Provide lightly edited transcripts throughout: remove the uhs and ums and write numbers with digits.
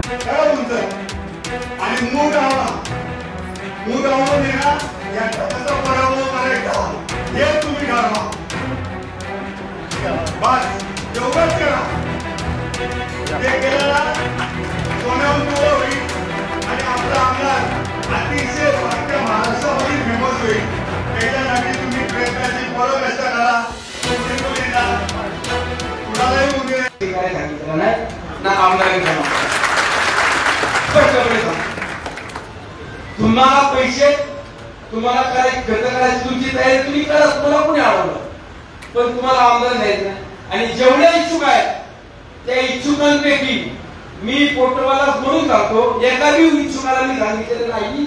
आणि मूग आवडून ना याचा कसा पराभव करायचा हे तुम्ही ठरवा. बस एवढंच करा. ते केलेला सोन्याहून तुला होईल आणि आपला आमदार अतिशय वाटतं महाराष्ट्रामध्ये फेमस होईल. त्याच्यासाठी तुम्ही प्रयत्नाची बरोबर करा. कुणालाही उमेदवारी काय सांगितलं नाही ना आमदारी तुम्हाला पैसे तुम्हाला काय खर्च करायची तुमची तयारी तुम्ही करा. तुम्हाला कोणी आवडलं पण तुम्हाला आमदार द्यायचं. आणि जेवढे इच्छुक आहेत त्या इच्छुकांपैकी मी पोटवाला म्हणून सांगतो एकाही इच्छुकाला मी सांगितलेलं नाही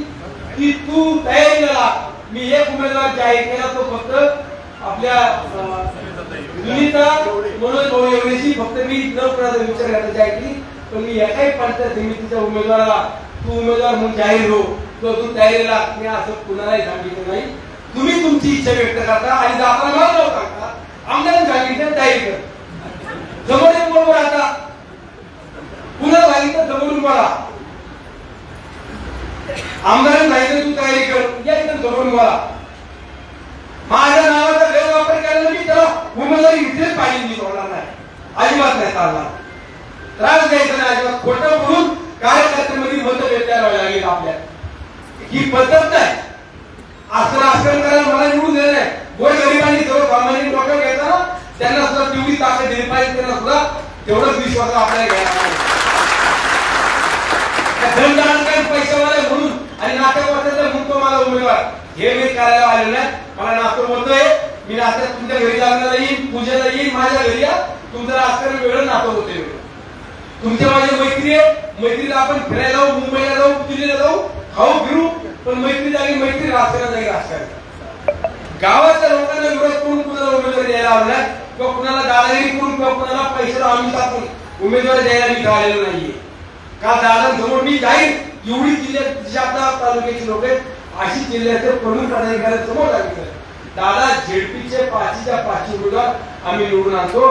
की तू तयारीला लाग. मी एक उमेदवार जाहीर केला तो फक्त आपल्या सुनीता मनोज भाऊ एवढीशी फक्त मी न कुणाचा विचार करायचा जाहीर केली. पण मी एकाही पंचायत समितीच्या उमेदवाराला तू उमेदवार म्हणून जाहीर हो किंवा तू तयारीला मी असं कुणालाही सांगितलं नाही. तुम्ही तुमची इच्छा व्यक्त करता आणि जाताना मला नाव सांगता आमदारांनी सांगितलं तयारी कर. जमून बरोबर आता कुणाला सांगितलं जमून मला आमदारांनी सांगितलं तू तयारी कर या इथं जमून मला. माझ्या नावाचा गैरवापर केला मी त्याला उमेदवारी घेतलीच पाहिजे. मी सोडणार नाही अजिबात नाही चालणार. त्रास द्यायचा नाही अजिबात. खोटं बोलून कार्यकर्त्यांमध्ये मतभेद तयार व्हायला लागेल. आपल्या ही पद्धत नाही. असं राजकारण करायला मला निवडून दिलं नाही. गोरगरिबांनी सर्वसामान्य लोक घेताना त्यांना सुद्धा तेवढी ताकद दिली पाहिजे. त्यांना सुद्धा तेवढाच विश्वास आपल्याला घ्यायला पाहिजे. पैशावाला म्हणून आणि नाट्यवाद्याचा म्हणतो मला उमेदवार हे मी करायला आलेलं नाही. मला नातू बोलतोय मी नात्यात तुमच्या घरी लागणार येईन पूजेला येईन माझ्या घरी या. तुमचं राजकारण वेगळं नातं होते. तुमच्या माझी मैत्री आहे. मैत्रीला आपण फिरायला जाऊ मुंबईला जाऊ दिल्लीला जाऊ खाऊ फिरू पण मैत्री जागी मैत्री राजकारण जागी राजकारण. गावाच्या लोकांना विरोध करून कुणाला उमेदवारी द्यायला आवडला किंवा कुणाला दादागिरी करून किंवा कुणाला पैशाला आम्ही टाकून उमेदवारी द्यायला मी आलेलो नाहीये. का दादांसमोर मी जाईल एवढी जिल्ह्यात आपल्या तालुक्याची लोक आहेत अशी जिल्ह्याचे प्रमुख पदाधिकाऱ्यांसमोर सांगितलं दादा झेडपीचे 5च्या 5 उमेदवार आम्ही निवडून आणतो.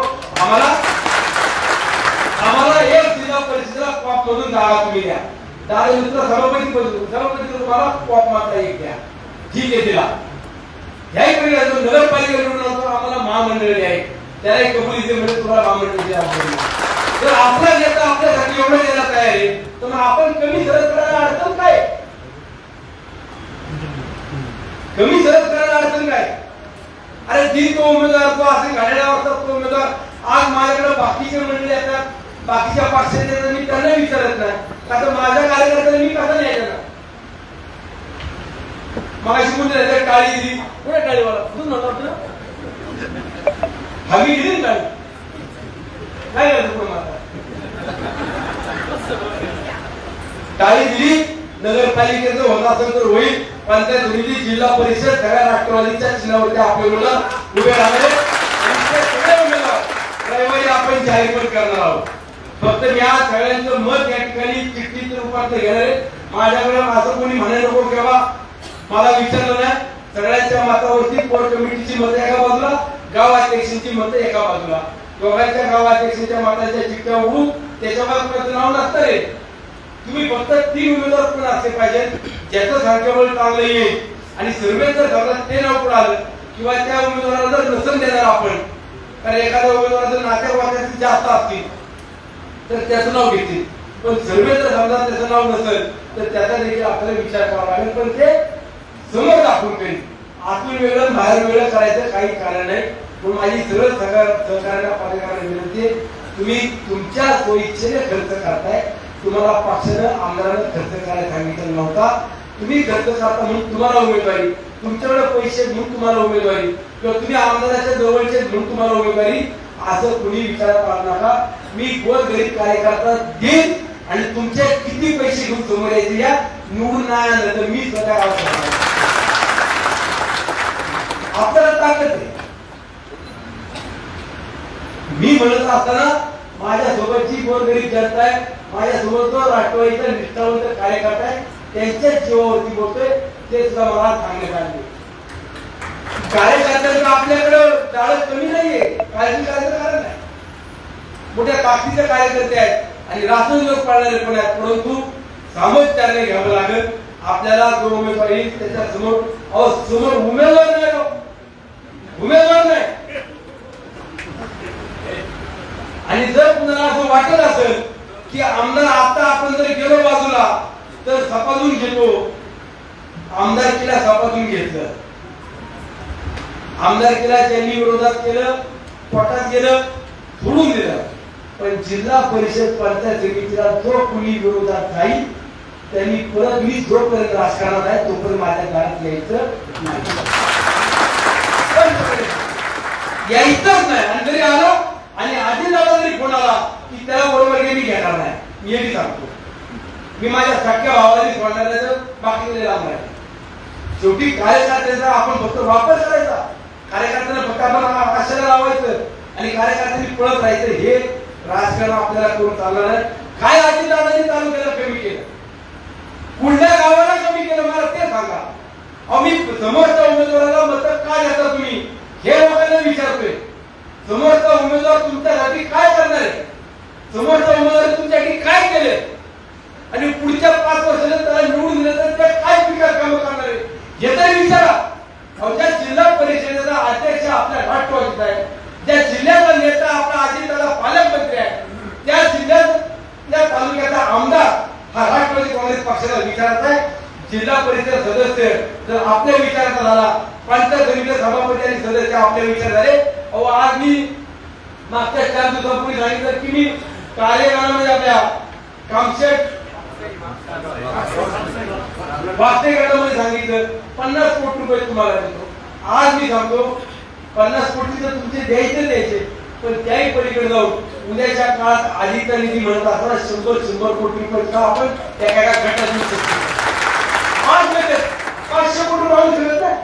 आम्हाला एक जिल्हा परिषदेला कॉप मधून जागा तुम्ही द्या. दादा मित्र सभापती तुम्हाला कॉप मात्र एक द्या. ठीक आहे दिला. ह्याही परिणाम नगरपालिका निवडून आणतो आम्हाला महामंडळ आहे त्याला कबुली दे म्हणजे तुम्हाला महामंडळ द्या. जर आपला नेता आपल्यासाठी एवढं द्यायला तयार आहे तर मग आपण कमी सरस करायला अडचण काय. कमी सरस करायला अडचण काय. अरे जी तो उमेदवार तो असे घड्याळा वाजता तो उमेदवार आज माझ्याकडे बाकीचे मंडळी येतात बाकीच्या पक्षाचे मी त्यांना विचारत नाही का तर माझ्या कार्यकर्त्यांना मी कसं न्यायचं ना. मगाशी कोणती काळी दिली कोणा काळीवाला कुठून नव्हता हवी दिली काळी काय टाळी दिली. नगरपालिकेचं होत असेल तर होईल. पंचायत समिती जिल्हा परिषद सगळ्या राष्ट्रवादीच्या चिन्हावरती आपले मुलं उभे राहिले आणि ते सगळे उमेदवार रविवारी आपण जाहीर पण करणार आहोत. फक्त या सगळ्यांचं मत या ठिकाणी चिठ्ठीच्या रूपात घेणार आहे. माझ्याकडे असं कोणी म्हणे नको किंवा मला विचारलं नाही. सगळ्यांच्या मतावरती कोर कमिटीची मतं एका बाजूला गाव अध्यक्षांची मतं एका बाजूला दोघांच्या गाव अध्यक्षांच्या मताच्या चिठ्ठ्या उडून त्याच्यावर नाव नसतं रे. तुम्ही फक्त 3 उमेदवार पण असले पाहिजे ज्याचं संख्याबळ चांगलं येईल आणि सर्वे जर झाला ते नाव पुढे आलं किंवा त्या उमेदवाराला जर नसन देणार आपण कारण एखाद्या उमेदवार जर नातेवाईकांचे जास्त असतील तर त्याचं नाव घेतील पण सर्वे जर समजा त्याचं नाव नसेल तर त्याचा देखील आपल्याला विचार करावा लागेल. पण ते समोर दाखवून करेल. आतून वेगळं बाहेर वेगळं करायचं काही कारण नाही. पण माझी सरळ सहकार्याला पदाधिकाऱ्यांना विनंती तुम्ही तुमच्या सोयीच्छेने खर्च करताय. तुम्हाला पक्षानं आमदारांना खर्च करायला सांगितलं नव्हता. तुम्ही खर्च करता म्हणून तुम्हाला उमेदवारी तुमच्याकडे पैसे म्हणून तुम्हाला उमेदवारी किंवा तुम्ही आमदाराच्या जवळचे म्हणून तुम्हाला उमेदवारी असं कुणी विचारात आणू नका. मी गोरगरीब कार्यकर्ता देईन आणि तुमचे किती पैसे घेऊन समोर यायचे या निवडून नाही आलं तर मी स्वतः आपल्याला ताकद आहे. मी म्हणत असताना माझ्यासोबतची गोरगरीब जनता आहे माझ्यासोबत जो राष्ट्रवादीचा निष्ठावंत कार्यकर्ता आहे त्यांच्याच जीवावरती बोलतोय ते सुद्धा मला सांगण्यात आले. कार्यकर्त्यांचं आपल्याकडे जाळं कमी नाहीये काळजी करायचं कारण नाही. मोठ्या ताकदीचे कार्यकर्ते आहेत आणि राष्ट्रविरोध पाळणारे पण आहेत, परंतु सामोपचाराने घ्यावं लागेल. आपल्याला जो उमेदवार येईल त्याच्या समोर उमेदवार नाही, उमेदवार नाही. आणि जर कुणाला असं वाटत असेल की आमदार आता आपण जर गेलो बाजूला तर सपाजून घेतो, आमदारकीला सपाजून घेतलं, आमदारकीला ज्यांनी विरोधात केलं, पोटात गेलं, सोडून दिलं. पण जिल्हा परिषद पंचायत समितीला जो कुणी विरोधात जाईल त्यांनी परत मी जोपर्यंत राजकारणात आहे तोपर्यंत माझ्या घरात यायचं नाही, यायचंच नाही. आणि जरी आलो आणि आधी दादा जरी फोन आला की त्याला बरोबर मी घेणार नाही, मी हे सांगतो. मी माझ्या सख्या भावाला सोडणार नाही तर बाकी लांब आहे. शेवटी कार्यकर्त्यांचा आपण फक्त वापर करायचा, कार्यकर्त्यांना फक्त आपण आशाला लावायचं आणि कार्यकर्त्यांनी पळत राहायचं. हे राजकारण आपल्याला करून चालणार नाही. काय आधी दादांनी चालू केलं, कमी केलं, कुठल्या गावाला कमी केलं मला ते सांगा. आम्ही समोरच्या उमेदवाराला मत काय देता तुम्ही हे लोकांना विचारतोय. समोरचा उमेदवार तुमच्यासाठी काय करणार आहे, समोरचा उमेदवार तुमच्यासाठी काय केले आणि पुढच्या 5 वर्षाला त्याला निवडून दिलं तर ते काय विकास कामं करणार आहे हे तरी विचारा. ज्या जिल्हा परिषदेचा अध्यक्ष आपल्या राष्ट्रवादीचा आहे, ज्या जिल्ह्याचा नेता आपला अजितदादा पालकमंत्री आहे, त्या जिल्ह्यातल्या तालुक्याचा आमदार हा राष्ट्रवादी काँग्रेस पक्षाला विचारायचा आहे. जिल्हा परिषद सदस्य जर आपल्या विचाराचा झाला, पंचायत समिती सभापती आणि सदस्य आपले विचार झाले. आज मी मागच्या 4 दिवसांपूर्वी सांगितलं की मी कार्यक्रमामध्ये आपल्या कामशेट वास्ते गटामध्ये सांगितलं 50 कोटी रुपये तुम्हाला देतो. आज मी सांगतो 50 कोटी तर तुमचे द्यायचे, पण त्याही पलीकडे जाऊन उद्याच्या काळात आधीचा निधी म्हणत असताना 100 कोटी रुपये का आपण एका गटात देऊ शकतो. आज 500 कोटी राहू शकत नाही.